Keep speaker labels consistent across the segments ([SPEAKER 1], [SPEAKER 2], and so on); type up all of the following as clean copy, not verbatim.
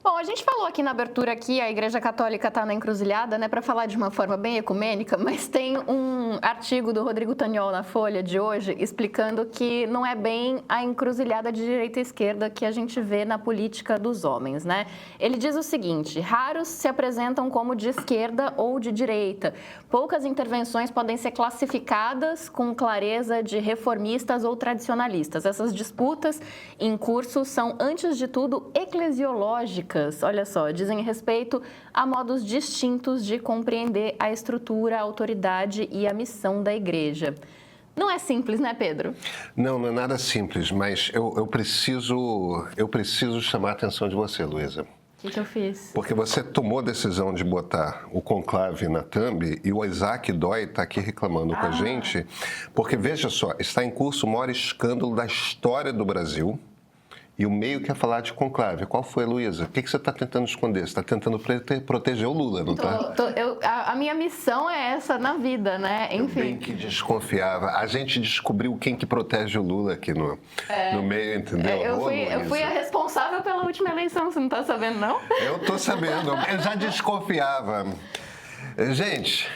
[SPEAKER 1] Bom, a gente falou aqui na abertura que a Igreja Católica está na encruzilhada, né, para falar de uma forma bem ecumênica, mas tem um artigo do Rodrigo Taniol na Folha de hoje explicando que não é bem a encruzilhada de direita e esquerda que a gente vê na política dos homens, né? Ele diz o seguinte: raros se apresentam como de esquerda ou de direita. Poucas intervenções podem ser classificadas com clareza de reformistas ou tradicionalistas. Essas disputas em curso são, antes de tudo, eclesiológicas. Olha só, dizem respeito a modos distintos de compreender a estrutura, a autoridade e a missão da igreja. Não é simples, né, Pedro?
[SPEAKER 2] Não é nada simples, mas eu preciso chamar a atenção de você, Luísa.
[SPEAKER 1] O que eu fiz?
[SPEAKER 2] Porque você tomou a decisão de botar o conclave na thumb e o Isaac Dói está aqui reclamando com a gente, porque, veja só, está em curso o maior escândalo da história do Brasil. E o meio quer falar de conclave. Qual foi, Luísa? O que você está tentando esconder? Você está tentando proteger o Lula, não está?
[SPEAKER 1] A minha missão é essa na vida, né? Enfim.
[SPEAKER 2] Eu bem que desconfiava. A gente descobriu quem que protege o Lula aqui no meio, entendeu?
[SPEAKER 1] Eu fui a responsável pela última eleição, você não está sabendo, não?
[SPEAKER 2] Eu estou sabendo. Eu já desconfiava. Gente,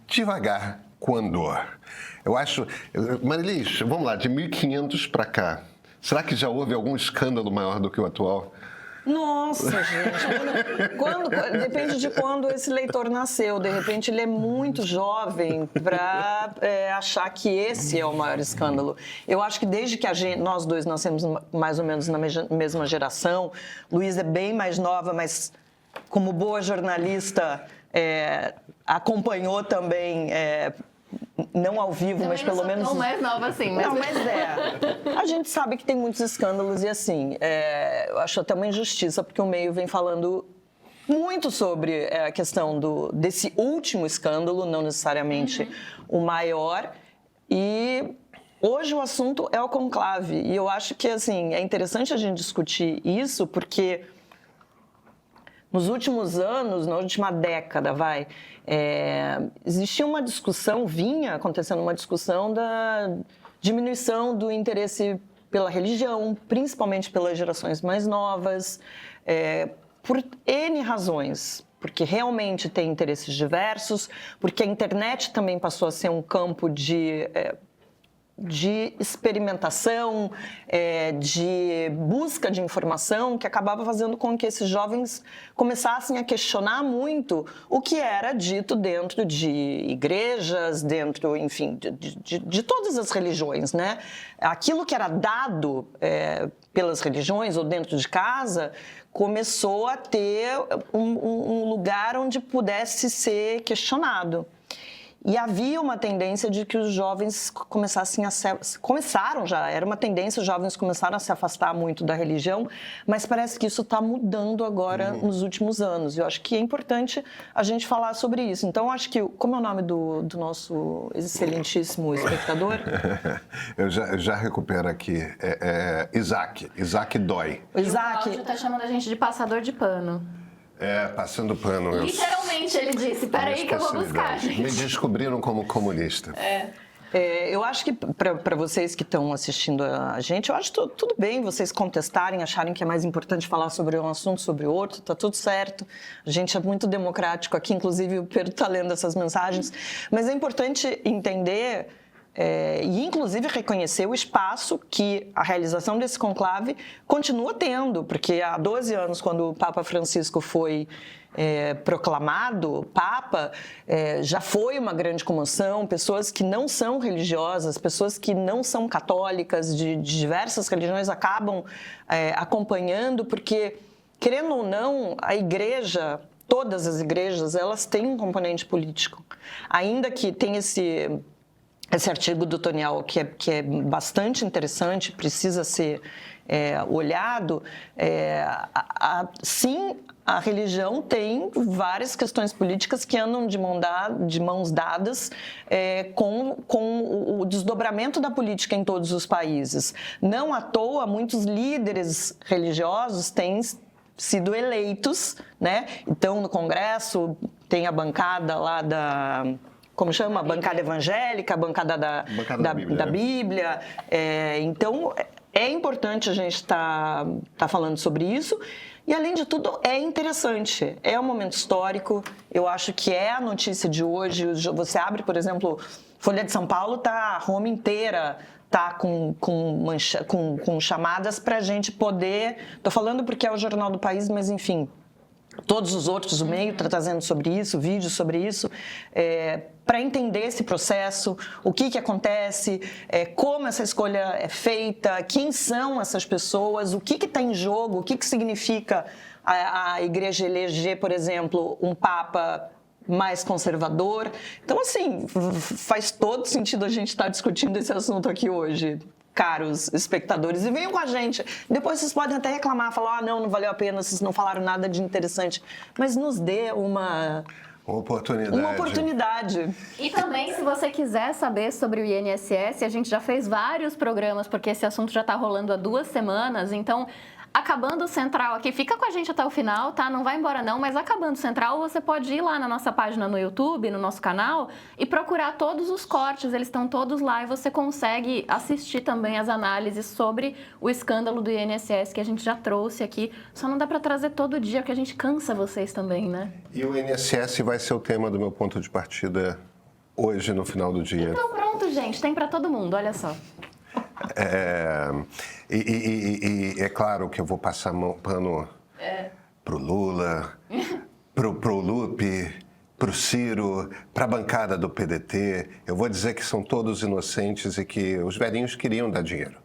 [SPEAKER 2] devagar com andor. Eu acho... Marilis, vamos lá, de 1500 para cá. Será que já houve algum escândalo maior do que o atual?
[SPEAKER 3] Nossa, gente. Depende de quando esse leitor nasceu. De repente, ele é muito jovem para achar que esse é o maior escândalo. Eu acho que desde que nós dois nascemos mais ou menos na mesma geração, Luísa é bem mais nova, mas como boa jornalista, acompanhou também... não ao vivo, mas pelo menos...
[SPEAKER 1] Não mais nova assim.
[SPEAKER 3] Não, mas a gente sabe que tem muitos escândalos e assim, eu acho até uma injustiça, porque o meio vem falando muito sobre a questão desse último escândalo, não necessariamente o maior, e hoje o assunto é o conclave. E eu acho que assim, é interessante a gente discutir isso, porque... Nos últimos anos, na última década, existia uma discussão, vinha acontecendo uma discussão da diminuição do interesse pela religião, principalmente pelas gerações mais novas, por N razões. Porque realmente tem interesses diversos, porque a internet também passou a ser um campo de experimentação, de busca de informação, que acabava fazendo com que esses jovens começassem a questionar muito o que era dito dentro de igrejas, dentro, enfim, de todas as religiões, né? Aquilo que era dado pelas religiões ou dentro de casa começou a ter um lugar onde pudesse ser questionado. E havia uma tendência de que os jovens começaram já, era uma tendência, os jovens começaram a se afastar muito da religião, mas parece que isso está mudando agora nos últimos anos. Eu acho que é importante a gente falar sobre isso. Então, acho que, como é o nome do nosso excelentíssimo espectador?
[SPEAKER 2] Eu já recupero aqui. Isaac Dói.
[SPEAKER 1] O Isaac está chamando a gente de passador de pano.
[SPEAKER 2] Passando pano.
[SPEAKER 1] Literalmente ele disse, peraí que eu vou buscar, gente.
[SPEAKER 2] Me descobriram como comunista.
[SPEAKER 3] Eu acho que para vocês que estão assistindo a gente, eu acho tudo bem vocês contestarem, acharem que é mais importante falar sobre um assunto, sobre outro, tá tudo certo. A gente é muito democrático aqui, inclusive o Pedro está lendo essas mensagens. Mas é importante entender... e, inclusive, reconhecer o espaço que a realização desse conclave continua tendo, porque há 12 anos, quando o Papa Francisco foi proclamado Papa, já foi uma grande comoção, pessoas que não são religiosas, pessoas que não são católicas, de diversas religiões, acabam acompanhando, porque, querendo ou não, a igreja... Todas as igrejas, elas têm um componente político. Ainda que tenha esse artigo do Toniel, que é bastante interessante, precisa ser olhado, sim, a religião tem várias questões políticas que andam de mãos dadas com o desdobramento da política em todos os países. Não à toa, muitos líderes religiosos têm sido eleitos, né? Então, no Congresso, tem a bancada lá como chama? A bancada evangélica, a bancada da Bíblia. Então, é importante a gente estar falando sobre isso. E, além de tudo, é interessante. É um momento histórico. Eu acho que é a notícia de hoje. Você abre, por exemplo, Folha de São Paulo, tá a Roma inteira tá com chamadas para a gente poder... Estou falando porque é o Jornal do País, mas, enfim... Todos os outros, o meio está trazendo sobre isso, vídeos sobre isso, para entender esse processo, o que acontece, como essa escolha é feita, quem são essas pessoas, o que está em jogo, o que significa a igreja eleger, por exemplo, um papa mais conservador. Então, assim, faz todo sentido a gente estar discutindo esse assunto aqui hoje. Caros espectadores, e venham com a gente. Depois vocês podem até reclamar, falar, não valeu a pena, vocês não falaram nada de interessante, mas nos dê uma oportunidade.
[SPEAKER 1] E também, se você quiser saber sobre o INSS, a gente já fez vários programas, porque esse assunto já está rolando há 2 semanas, então... Acabando o Central aqui, fica com a gente até o final, tá? Não vai embora não, mas acabando o Central, você pode ir lá na nossa página no YouTube, no nosso canal, e procurar todos os cortes, eles estão todos lá e você consegue assistir também as análises sobre o escândalo do INSS que a gente já trouxe aqui. Só não dá para trazer todo dia, porque a gente cansa vocês também, né?
[SPEAKER 2] E o INSS vai ser o tema do meu ponto de partida hoje, no final do dia.
[SPEAKER 1] Então pronto, gente, tem para todo mundo, olha só.
[SPEAKER 2] É claro que eu vou passar pano pro Lula, pro Lupe, pro Ciro, pra bancada do PDT. Eu vou dizer que são todos inocentes e que os velhinhos queriam dar dinheiro.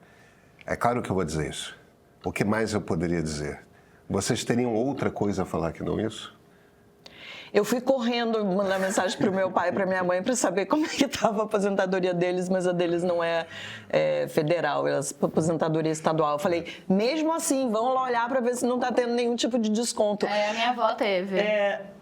[SPEAKER 2] É claro que eu vou dizer isso. O que mais eu poderia dizer? Vocês teriam outra coisa a falar que não isso?
[SPEAKER 3] Eu fui correndo mandar mensagem para o meu pai e para minha mãe para saber como é que estava a aposentadoria deles, mas a deles não é federal, é aposentadoria estadual. Eu falei, mesmo assim, vão lá olhar para ver se não está tendo nenhum tipo de desconto.
[SPEAKER 1] A minha avó teve.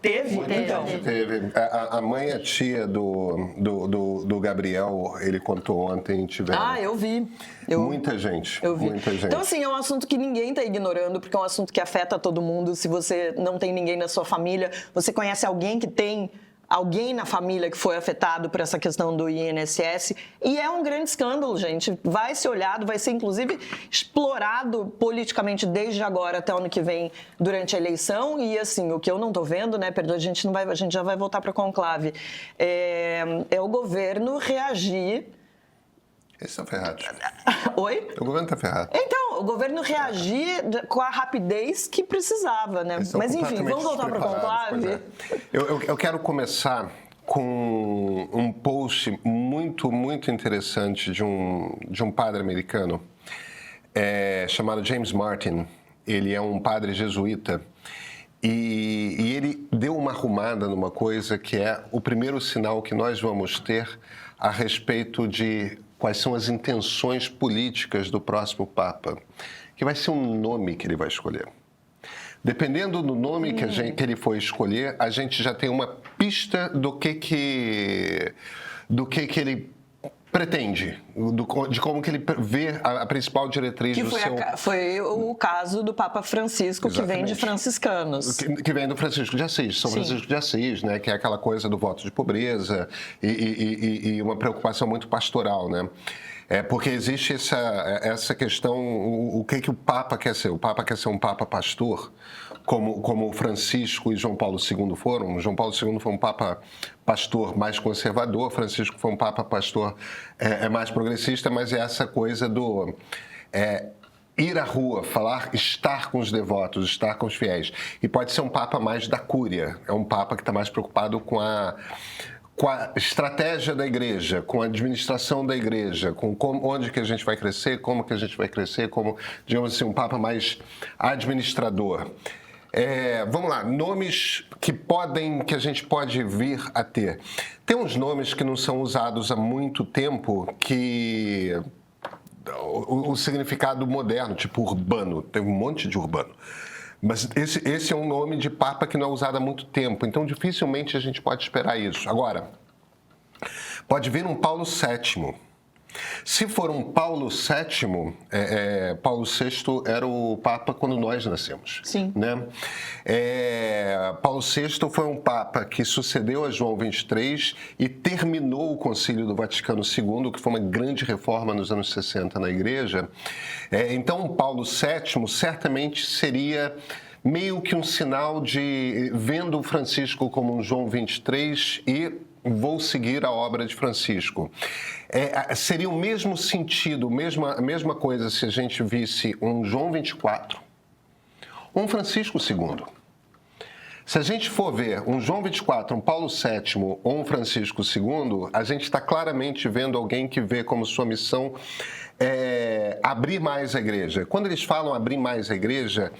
[SPEAKER 3] Teve? Então.
[SPEAKER 2] Teve. A mãe e a tia do Gabriel, ele contou ontem, tiveram.
[SPEAKER 3] Eu vi.
[SPEAKER 2] Muita gente.
[SPEAKER 3] Eu vi.
[SPEAKER 2] Muita gente.
[SPEAKER 3] Então, assim, é um assunto que ninguém está ignorando, porque é um assunto que afeta todo mundo. Se você não tem ninguém na sua família, você conhece alguém que tem alguém na família que foi afetado por essa questão do INSS, e é um grande escândalo, gente. Vai ser olhado, vai ser, inclusive, explorado politicamente desde agora até o ano que vem, durante a eleição, e, assim, o que eu não estou vendo, né, a gente já vai voltar para a conclave, é o governo reagir...
[SPEAKER 2] Eles estão ferrados.
[SPEAKER 3] Oi?
[SPEAKER 2] O governo está ferrado.
[SPEAKER 3] Então, o governo reagir com a rapidez que precisava, né? Mas, enfim, vamos voltar para o conclave?
[SPEAKER 2] Eu quero começar com um post muito, muito interessante de um padre americano chamado James Martin. Ele é um padre jesuíta e ele deu uma arrumada numa coisa que é o primeiro sinal que nós vamos ter a respeito de quais são as intenções políticas do próximo Papa, que vai ser um nome que ele vai escolher. Dependendo do nome que ele for escolher, a gente já tem uma pista do que ele pretende, de como que ele vê a principal diretriz do seu...
[SPEAKER 3] Foi o caso do Papa Francisco, que vem de franciscanos.
[SPEAKER 2] Que vem do Francisco de Assis, São Francisco de Assis, né? Que é aquela coisa do voto de pobreza e uma preocupação muito pastoral, né? Porque existe essa questão, o que o Papa quer ser? O Papa quer ser um Papa pastor, como Francisco e João Paulo II foram. João Paulo II foi um Papa pastor mais conservador, Francisco foi um Papa pastor mais progressista, mas é essa coisa do... ir à rua, estar com os devotos, estar com os fiéis. E pode ser um Papa mais da cúria, é um Papa que está mais preocupado com a estratégia da igreja, com a administração da igreja, com onde que a gente vai crescer, como que a gente vai crescer, como, digamos assim, um Papa mais administrador. Vamos lá, nomes que a gente pode vir a ter. Tem uns nomes que não são usados há muito tempo, que o significado moderno, tipo urbano, tem um monte de urbano. Mas esse é um nome de Papa que não é usado há muito tempo, então dificilmente a gente pode esperar isso. Agora, pode vir um Paulo VII. Se for um Paulo VII, Paulo VI era o Papa quando nós nascemos.
[SPEAKER 3] Sim.
[SPEAKER 2] Né? Paulo VI foi um Papa que sucedeu a João XXIII e terminou o Concílio do Vaticano II, que foi uma grande reforma nos anos 60 na Igreja. Então, Paulo VII certamente seria meio que um sinal de vendo o Francisco como um João 23 e vou seguir a obra de Francisco. Seria o mesmo sentido, a mesma coisa se a gente visse um João 24, um Francisco II. Se a gente for ver um João 24, um Paulo VII ou um Francisco II, a gente está claramente vendo alguém que vê como sua missão abrir mais a igreja. Quando eles falam abrir mais a igreja,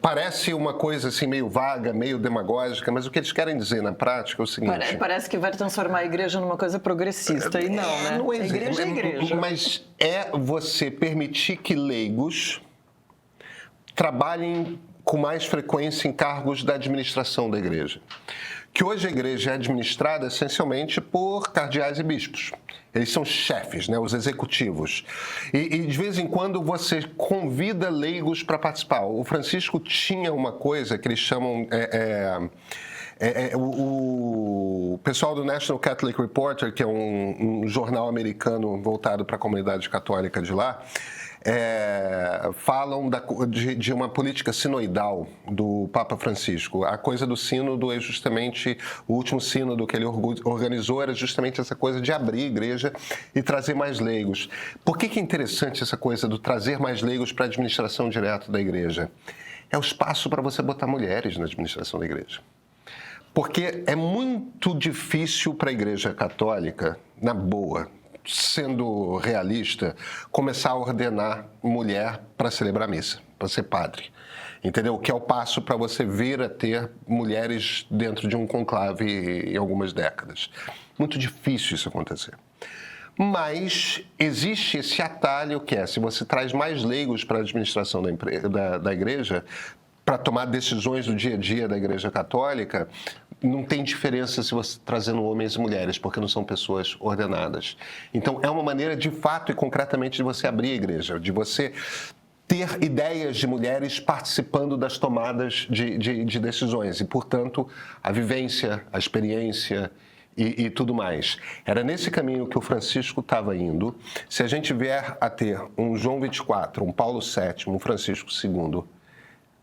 [SPEAKER 2] parece uma coisa assim meio vaga, meio demagógica, mas o que eles querem dizer na prática é o seguinte...
[SPEAKER 3] Parece que vai transformar a igreja numa coisa progressista, e não, né?
[SPEAKER 2] Não é,
[SPEAKER 3] a igreja é a igreja.
[SPEAKER 2] Mas é você permitir que leigos trabalhem com mais frequência em cargos da administração da igreja. Que hoje a igreja é administrada essencialmente por cardeais e bispos. Eles são chefes, né, os executivos. E de vez em quando você convida leigos para participar. O Francisco tinha uma coisa que eles chamam... o pessoal do National Catholic Reporter, que é um jornal americano voltado para a comunidade católica de lá, falam de uma política sinoidal do Papa Francisco. A coisa do sínodo é justamente, o último sínodo que ele organizou era justamente essa coisa de abrir a igreja e trazer mais leigos. Por que é interessante essa coisa do trazer mais leigos para a administração direta da igreja? É o espaço para você botar mulheres na administração da igreja. Porque é muito difícil para a Igreja Católica, na boa, sendo realista, começar a ordenar mulher para celebrar missa, para ser padre. Entendeu? Que é o passo para você vir a ter mulheres dentro de um conclave em algumas décadas. Muito difícil isso acontecer. Mas existe esse atalho que se você traz mais leigos para a administração da igreja, para tomar decisões do dia a dia da Igreja Católica, não tem diferença se você trazendo homens e mulheres, porque não são pessoas ordenadas. Então, é uma maneira de fato e concretamente de você abrir a igreja, de você ter ideias de mulheres participando das tomadas de decisões e, portanto, a vivência, a experiência e tudo mais. Era nesse caminho que o Francisco estava indo. Se a gente vier a ter um João 24, um Paulo VII, um Francisco II,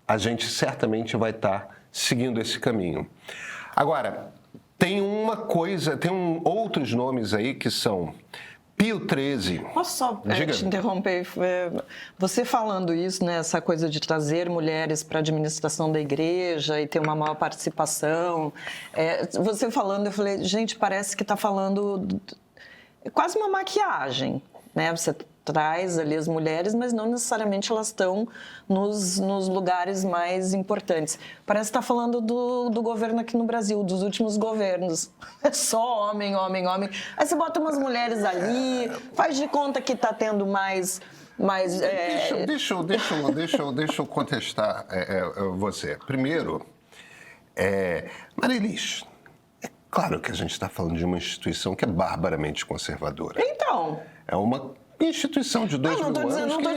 [SPEAKER 2] a gente certamente vai estar seguindo esse caminho. Agora, tem uma coisa, outros nomes aí que são Pio XIII.
[SPEAKER 3] Posso só te interromper? Você falando isso, né, essa coisa de trazer mulheres para a administração da igreja e ter uma maior participação. Você falando, eu falei, gente, parece que está falando quase uma maquiagem, né? Você traz ali as mulheres, mas não necessariamente elas estão nos lugares mais importantes. Parece que está falando do governo aqui no Brasil, dos últimos governos. É só homem, homem, homem. Aí você bota umas mulheres ali, faz de conta que está tendo mais
[SPEAKER 2] Deixa eu contestar você. Primeiro, Marilis, é claro que a gente está falando de uma instituição que é barbaramente conservadora.
[SPEAKER 3] Então...
[SPEAKER 2] É uma instituição de 2 mil anos.
[SPEAKER 3] Não estou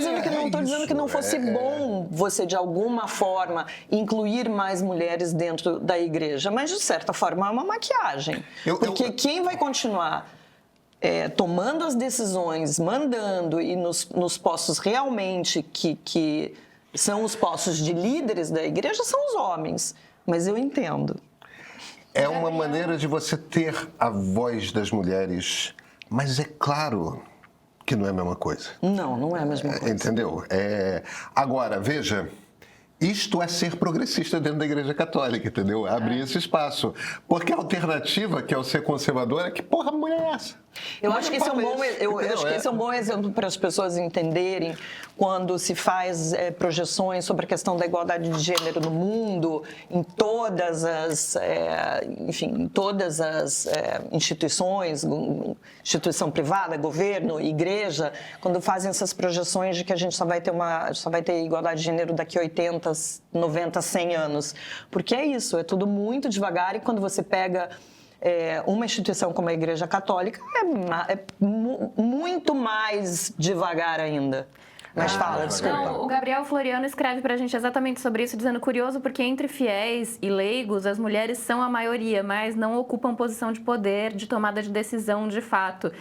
[SPEAKER 3] dizendo que não fosse bom você, de alguma forma, incluir mais mulheres dentro da igreja, mas, de certa forma, é uma maquiagem. Porque quem vai continuar tomando as decisões, mandando e nos postos realmente que são os postos de líderes da igreja são os homens. Mas eu entendo.
[SPEAKER 2] É uma maneira de você ter a voz das mulheres, mas é claro que não é a mesma coisa.
[SPEAKER 3] Não é a mesma coisa.
[SPEAKER 2] Entendeu? Agora, veja, isto é ser progressista dentro da Igreja Católica, entendeu? Abrir esse espaço. Porque a alternativa, que é o ser conservador, é que porra mulher é essa?
[SPEAKER 3] Eu acho que esse é um bom exemplo para as pessoas entenderem quando se faz projeções sobre a questão da igualdade de gênero no mundo, em todas as, instituições, instituição privada, governo, igreja, quando fazem essas projeções de que a gente só vai ter igualdade de gênero daqui a 80, 90, 100 anos. Porque é isso, é tudo muito devagar e quando você pega uma instituição como a Igreja Católica é muito mais devagar ainda. Mas fala, desculpa.
[SPEAKER 1] Não, o Gabriel Floriano escreve pra gente exatamente sobre isso, dizendo curioso porque entre fiéis e leigos as mulheres são a maioria, mas não ocupam posição de poder, de tomada de decisão de fato.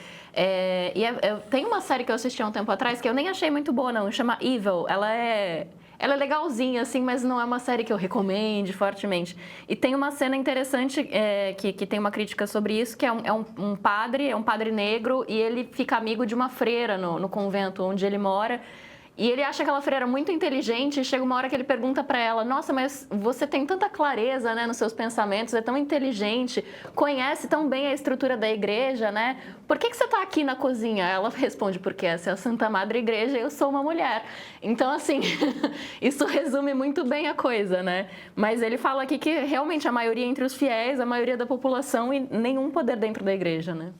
[SPEAKER 1] Tem uma série que eu assisti há um tempo atrás que eu nem achei muito boa não, chama Evil. Ela é ela é legalzinha, assim, mas não é uma série que eu recomende fortemente. E tem uma cena interessante que tem uma crítica sobre isso, que é um padre negro, e ele fica amigo de uma freira no convento onde ele mora. E ele acha aquela freira muito inteligente, e chega uma hora que ele pergunta pra ela: nossa, mas você tem tanta clareza, né, nos seus pensamentos, é tão inteligente, conhece tão bem a estrutura da igreja, né? Por que você tá aqui na cozinha? Ela responde: porque essa é a Santa Madre Igreja e eu sou uma mulher. Então, assim, isso resume muito bem a coisa, né? Mas ele fala aqui que realmente a maioria entre os fiéis, a maioria da população e nenhum poder dentro da igreja, né?